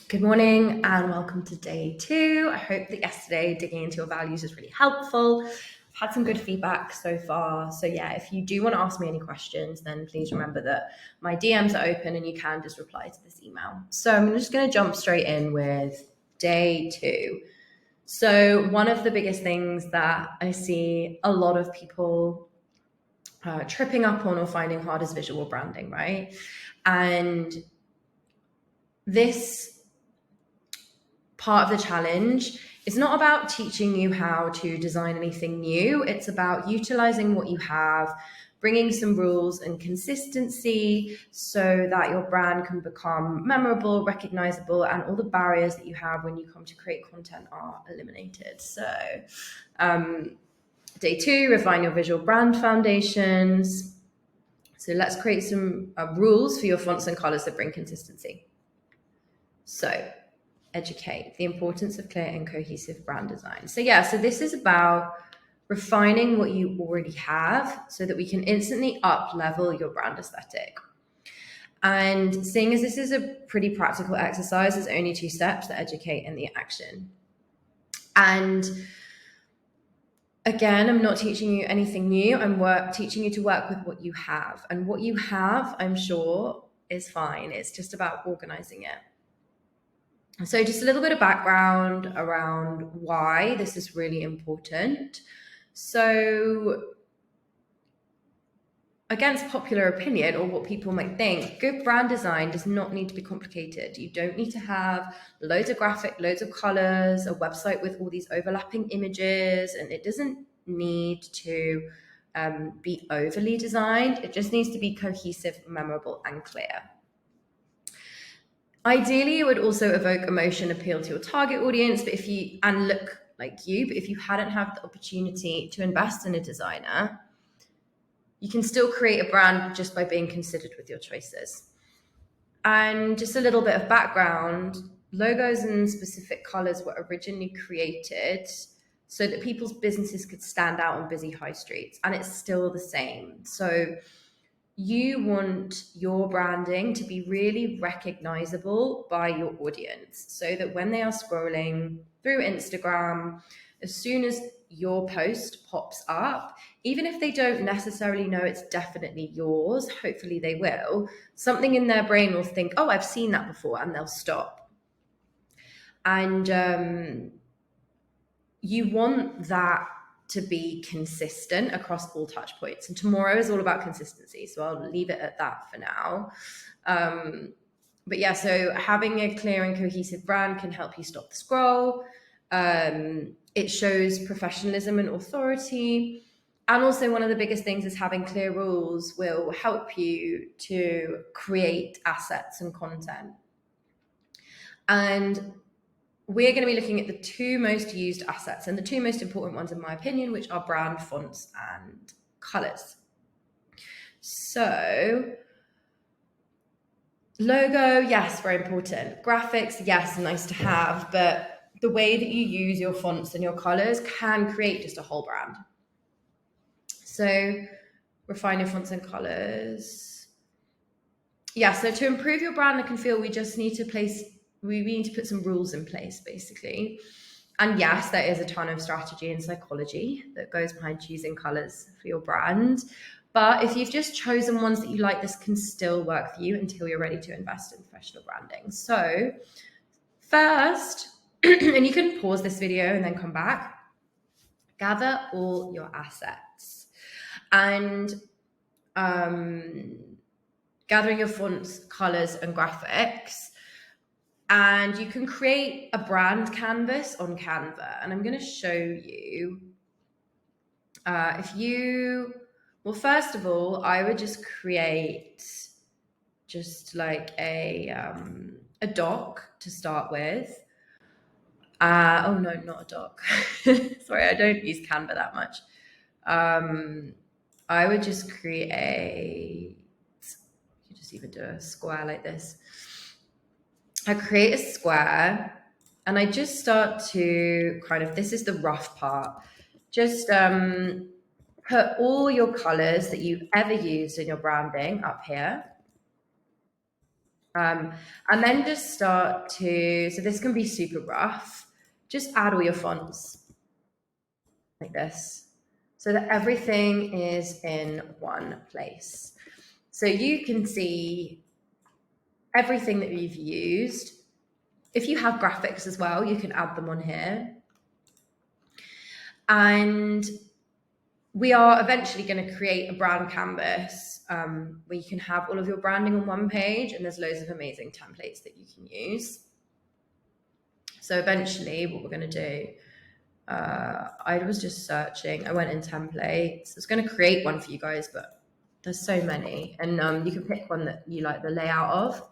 Good morning and welcome to day 2. I hope that yesterday digging into your values was really helpful. I've had some good feedback so far. So yeah, if you do want to ask me any questions, then please remember that my DMs are open and you can just reply to this email. So I'm just going to jump straight in with day 2. So one of the biggest things that I see a lot of people tripping up on or finding hard is visual branding, right? And this part of the challenge is not about teaching you how to design anything new. It's about utilizing what you have, bringing some rules and consistency so that your brand can become memorable, recognizable, and all the barriers that you have when you come to create content are eliminated. So day 2, refine your visual brand foundations. So let's create some rules for your fonts and colors that bring consistency. So educate the importance of clear and cohesive brand design. So this is about refining what you already have so that we can instantly up level your brand aesthetic. And seeing as this is a pretty practical exercise, there's only 2 steps: the educate and the action. And again, I'm not teaching you anything new. I'm teaching you to work with what you have. And what you have, I'm sure, is fine. It's just about organizing it. So just a little bit of background around why this is really important. So against popular opinion or what people might think, good brand design does not need to be complicated. You don't need to have loads of graphic, loads of colors, a website with all these overlapping images, and it doesn't need to be overly designed. It just needs to be cohesive, memorable, and clear. Ideally, it would also evoke emotion, appeal to your target audience, but if you hadn't had the opportunity to invest in a designer, you can still create a brand just by being considered with your choices. And just a little bit of background, logos and specific colors were originally created so that people's businesses could stand out on busy high streets, and it's still the same. So you want your branding to be really recognizable by your audience so that when they are scrolling through Instagram, as soon as your post pops up, even if they don't necessarily know it's definitely yours, hopefully they will, something in their brain will think, oh, I've seen that before, and they'll stop. And you want that to be consistent across all touch points. And tomorrow is all about consistency. So I'll leave it at that for now. So having a clear and cohesive brand can help you stop the scroll. It shows professionalism and authority. And also one of the biggest things is having clear rules will help you to create assets and content. And we're going to be looking at the 2 most used assets and the 2 most important ones, in my opinion, which are brand, fonts, and colors. So logo, yes, very important. Graphics, yes, nice to have, but the way that you use your fonts and your colors can create just a whole brand. So refine your fonts and colors. Yeah, so to improve your brand look and feel, we need to put some rules in place, basically. And yes, there is a ton of strategy and psychology that goes behind choosing colors for your brand. But if you've just chosen ones that you like, this can still work for you until you're ready to invest in professional branding. So first, and you can pause this video and then come back, gather all your assets. And gathering your fonts, colors, and graphics. And you can create a brand canvas on Canva. And I'm going to show you. First of all, I would just create just like a doc to start with. Oh no, not a doc. Sorry, I don't use Canva that much. I would just create, you just even do a square like this. I create a square and I just start to this is the rough part. Just put all your colors that you've ever used in your branding up here. And then just start to, so this can be super rough, just add all your fonts like this so that everything is in one place. So you can see everything that you've used. If you have graphics as well, you can add them on here. And we are eventually going to create a brand canvas where you can have all of your branding on one page, and there's loads of amazing templates that you can use. So eventually what we're going to do, I was just searching, I went in templates, I was going to create one for you guys, but there's so many, and you can pick one that you like the layout of.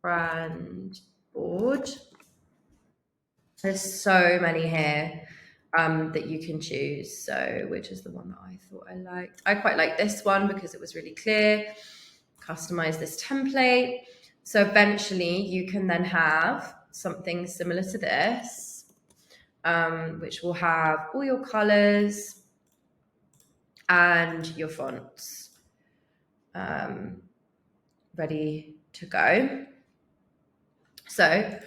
Brand board, there's so many here that you can choose. So which is the one that I thought I liked? I quite like this one because it was really clear. Customize this template. So eventually you can then have something similar to this, which will have all your colors and your fonts ready to go. So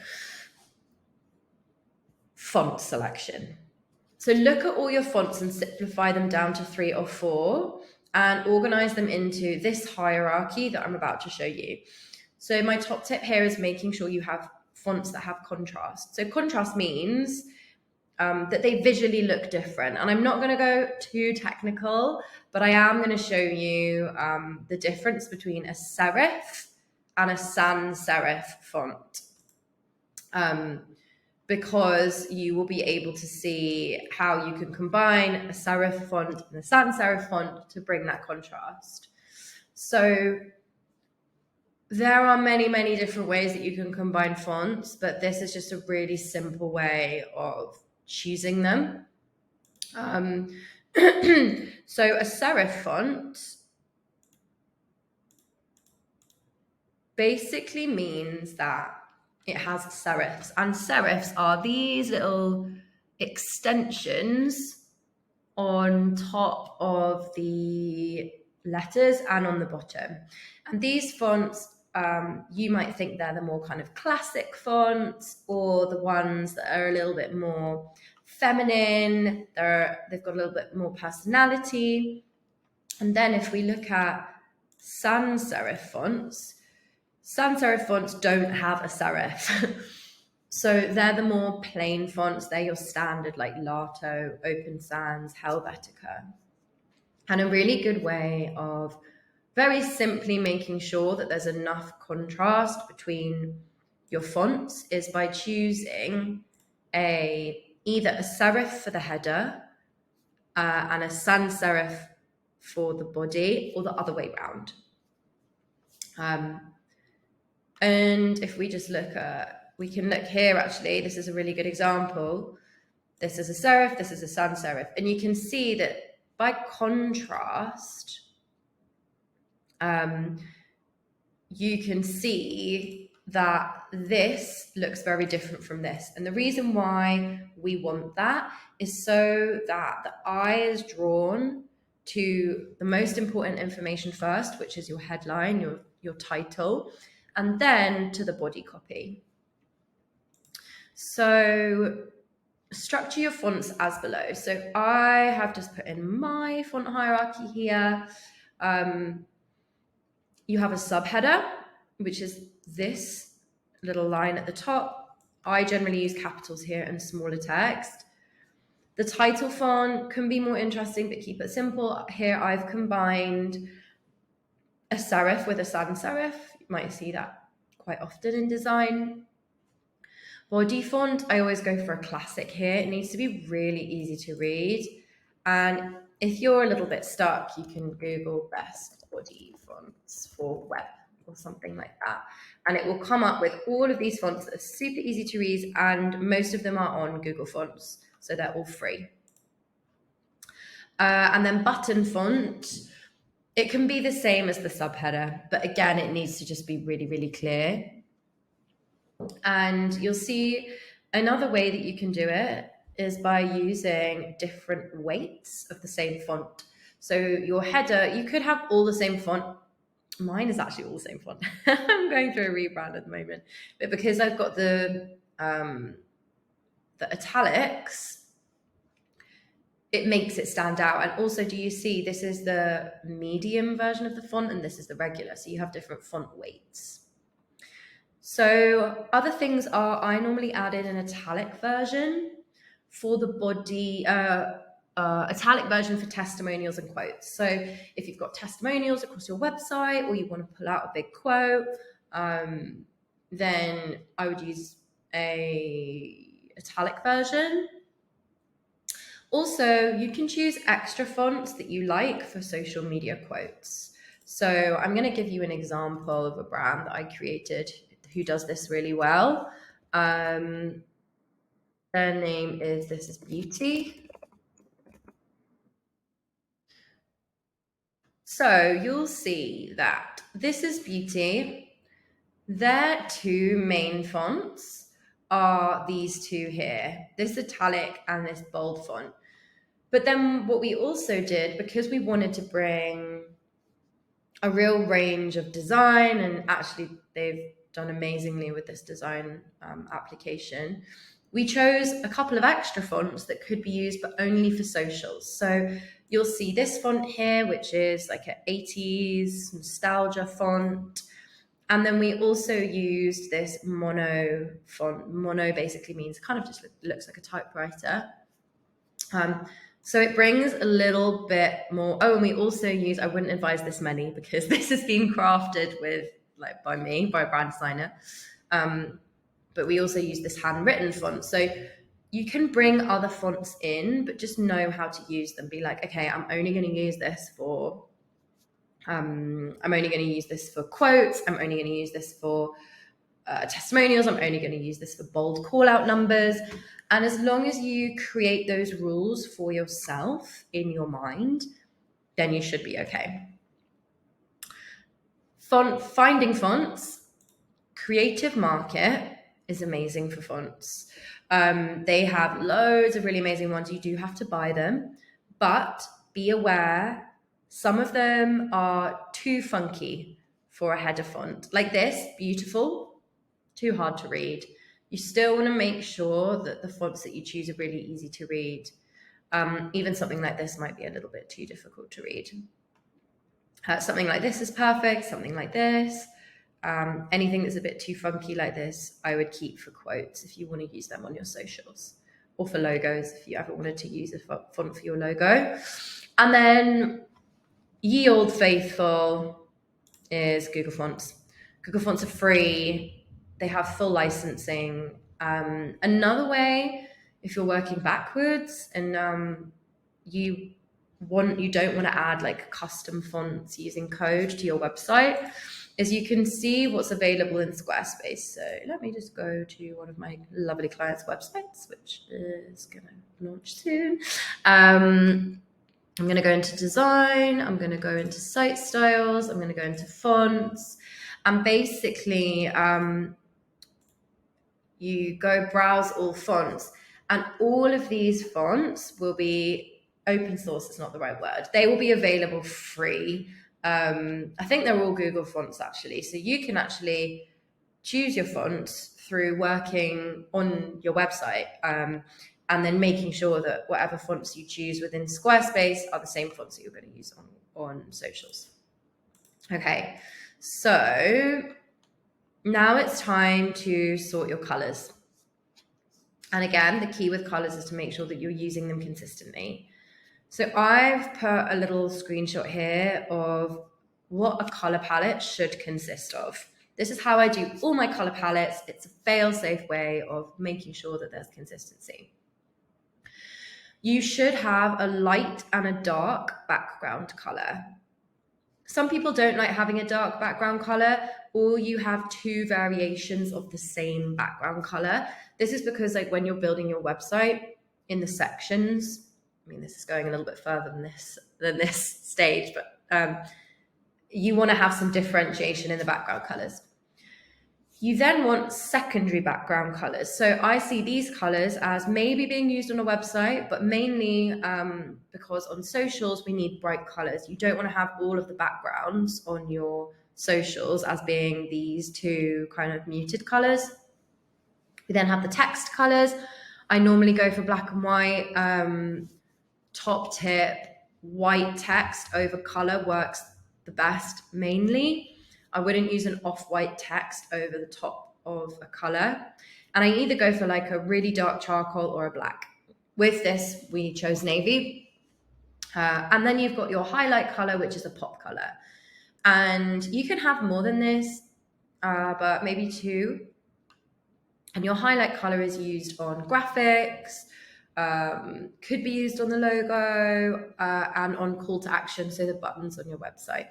font selection. So look at all your fonts and simplify them down to 3 or 4 and organize them into this hierarchy that I'm about to show you. So my top tip here is making sure you have fonts that have contrast. So contrast means that they visually look different. And I'm not going to go too technical, but I am going to show you the difference between a serif and a sans serif font. Because you will be able to see how you can combine a serif font and a sans serif font to bring that contrast. So there are many, many different ways that you can combine fonts, but this is just a really simple way of choosing them. So a serif font basically means that it has serifs, and serifs are these little extensions on top of the letters and on the bottom. And these fonts, you might think they're the more kind of classic fonts or the ones that are a little bit more feminine. They've got a little bit more personality. And then if we look at sans serif fonts, sans serif fonts don't have a serif. So they're the more plain fonts. They're your standard like Lato, Open Sans, Helvetica. And a really good way of very simply making sure that there's enough contrast between your fonts is by choosing either a serif for the header and a sans serif for the body, or the other way around. And if we just look at, we can look here actually, this is a really good example. This is a serif, this is a sans serif. And you can see that by contrast, you can see that this looks very different from this. And the reason why we want that is so that the eye is drawn to the most important information first, which is your headline, your title, and then to the body copy. So structure your fonts as below. So I have just put in my font hierarchy here. You have a subheader, which is this little line at the top. I generally use capitals here and smaller text. The title font can be more interesting, but keep it simple. Here I've combined a serif with a sans serif. You might see that quite often in design. Body font, I always go for a classic here. It needs to be really easy to read. And if you're a little bit stuck, you can Google best body fonts for web or something like that. And it will come up with all of these fonts that are super easy to read, and most of them are on Google Fonts, so they're all free. And then button font, it can be the same as the subheader, but again, it needs to just be really, really clear. And you'll see another way that you can do it is by using different weights of the same font. So your header, you could have all the same font, mine is actually all the same font. I'm going through a rebrand at the moment, but because I've got the italics, it makes it stand out. And also, do you see this is the medium version of the font and this is the regular, so you have different font weights. So other things are, I normally add in an italic version for the body, italic version for testimonials and quotes. So if you've got testimonials across your website or you want to pull out a big quote, then I would use a italic version. Also, you can choose extra fonts that you like for social media quotes. So I'm going to give you an example of a brand that I created who does this really well. Their name is This Is Beauty. So you'll see that This Is Beauty, their two main fonts are these two here, this italic and this bold font. But then what we also did, because we wanted to bring a real range of design, and actually they've done amazingly with this design application, we chose a couple of extra fonts that could be used but only for socials. So you'll see this font here, which is like an 80s nostalgia font. And then we also used this mono font. Mono basically means kind of just looks like a typewriter. So it brings a little bit more. Oh, and we also use, I wouldn't advise this many because this has been crafted with, like, by me, by a brand designer. But we also use this handwritten font. So you can bring other fonts in, but just know how to use them. Be like, okay, I'm only going to use this for, I'm only going to use this for quotes. I'm only going to use this for testimonials. I'm only going to use this for bold call out numbers. And as long as you create those rules for yourself in your mind, then you should be okay. Finding fonts, Creative Market is amazing for fonts. They have loads of really amazing ones. You do have to buy them, but be aware, some of them are too funky for a header font. Like this, beautiful, too hard to read. You still want to make sure that the fonts that you choose are really easy to read. Even something like this might be a little bit too difficult to read. Something like this is perfect, something like this. Anything that's a bit too funky like this, I would keep for quotes if you want to use them on your socials, or for logos if you ever wanted to use a font for your logo. And then ye old faithful is Google Fonts. Google Fonts are free. They have full licensing. Another way, if you're working backwards and you don't want to add like custom fonts using code to your website, is you can see what's available in Squarespace. So let me just go to one of my lovely clients' websites, which is going to launch soon. I'm going to go into design. I'm going to go into site styles. I'm going to go into fonts. And basically, you go browse all fonts. And all of these fonts will be open source. It's not the right word. They will be available free. I think they're all Google fonts, actually. So you can actually choose your fonts through working on your website. And then making sure that whatever fonts you choose within Squarespace are the same fonts that you're going to use on socials. Okay, so now it's time to sort your colors. And again, the key with colors is to make sure that you're using them consistently. So I've put a little screenshot here of what a color palette should consist of. This is how I do all my color palettes. It's a fail-safe way of making sure that there's consistency. You should have a light and a dark background color. Some people don't like having a dark background color, or you have two variations of the same background color. This is because, like, when you're building your website in the sections, I mean, this is going a little bit further than this stage, but you want to have some differentiation in the background colors. You then want secondary background colors. So I see these colors as maybe being used on a website, but mainly because on socials, we need bright colors. You don't want to have all of the backgrounds on your socials as being these two kind of muted colors. We then have the text colors. I normally go for black and white. Top tip, white text over color works the best mainly. I wouldn't use an off-white text over the top of a color. And I either go for like a really dark charcoal or a black. With this, we chose navy. And then you've got your highlight color, which is a pop color. And you can have more than this, but maybe two. And your highlight color is used on graphics, could be used on the logo, and on call to action, so the buttons on your website.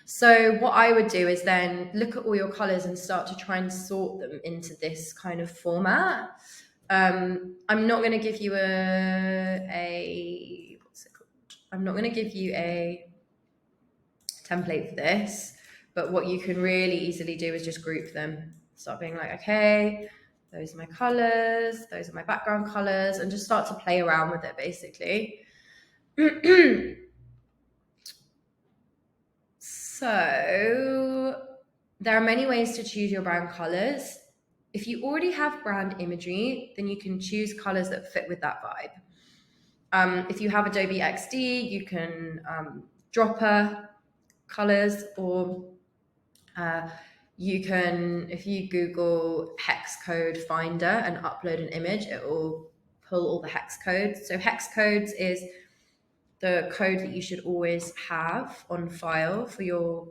So what I would do is then look at all your colors and start to try and sort them into this kind of format. I'm not going to give you what's it called? I'm not going to give you a template for this, but what you can really easily do is just group them. Start being like, okay, those are my colors, those are my background colors, and just start to play around with it basically. So there are many ways to choose your brand colors. If you already have brand imagery, then you can choose colors that fit with that vibe. If you have Adobe XD, you can dropper colors, or you can, if you Google hex code finder and upload an image, it will pull all the hex codes. So hex codes is the code that you should always have on file for your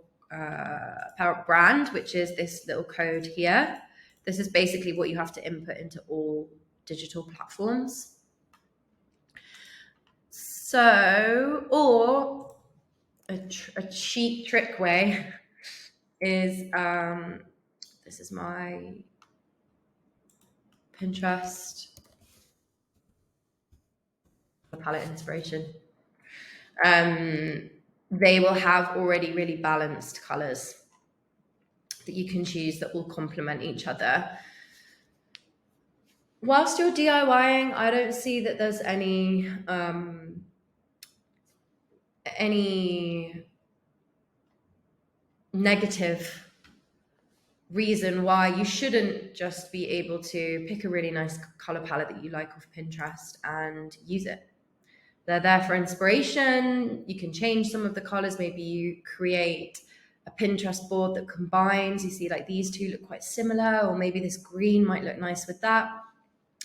brand, which is this little code here. This is basically what you have to input into all digital platforms. So, or a cheap trick way is, this is my Pinterest palette inspiration. They will have already really balanced colors that you can choose that will complement each other. Whilst you're DIYing, I don't see that there's any negative reason why you shouldn't just be able to pick a really nice color palette that you like off Pinterest and use it. They're there for inspiration. You can change some of the colors. Maybe you create a Pinterest board that combines. You see like these two look quite similar, or maybe this green might look nice with that.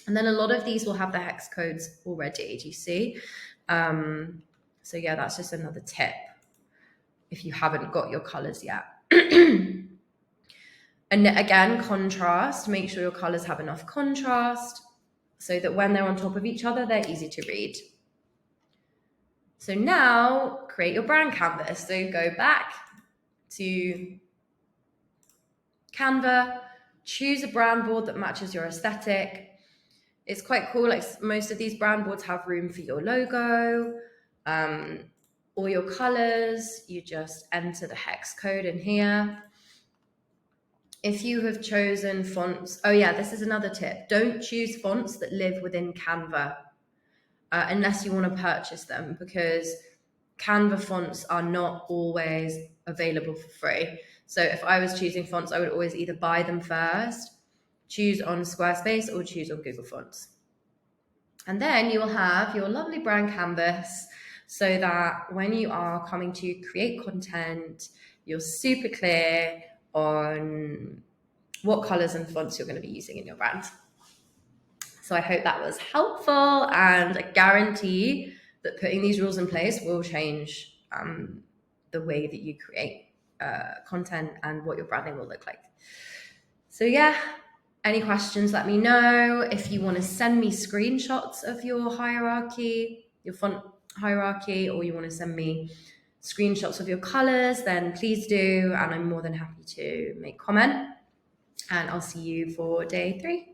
And then a lot of these will have the hex codes already, do you see? So yeah, that's just another tip if you haven't got your colors yet. And again, contrast, make sure your colors have enough contrast so that when they're on top of each other, they're easy to read. So now create your brand canvas. So go back to Canva, choose a brand board that matches your aesthetic. It's quite cool. Like most of these brand boards have room for your logo, all your colors. You just enter the hex code in here. If you have chosen fonts, oh yeah, this is another tip. Don't choose fonts that live within Canva unless you want to purchase them, because Canva fonts are not always available for free. So if I was choosing fonts, I would always either buy them first, choose on Squarespace, or choose on Google Fonts. And then you will have your lovely brand canvas so that when you are coming to create content, you're super clear on what colors and fonts you're going to be using in your brand. So I hope that was helpful, and I guarantee that putting these rules in place will change the way that you create content and what your branding will look like. So yeah, any questions, let me know. If you want to send me screenshots of your hierarchy, your font hierarchy, or you want to send me screenshots of your colors, then please do, and I'm more than happy to make comment. And I'll see you for day 3.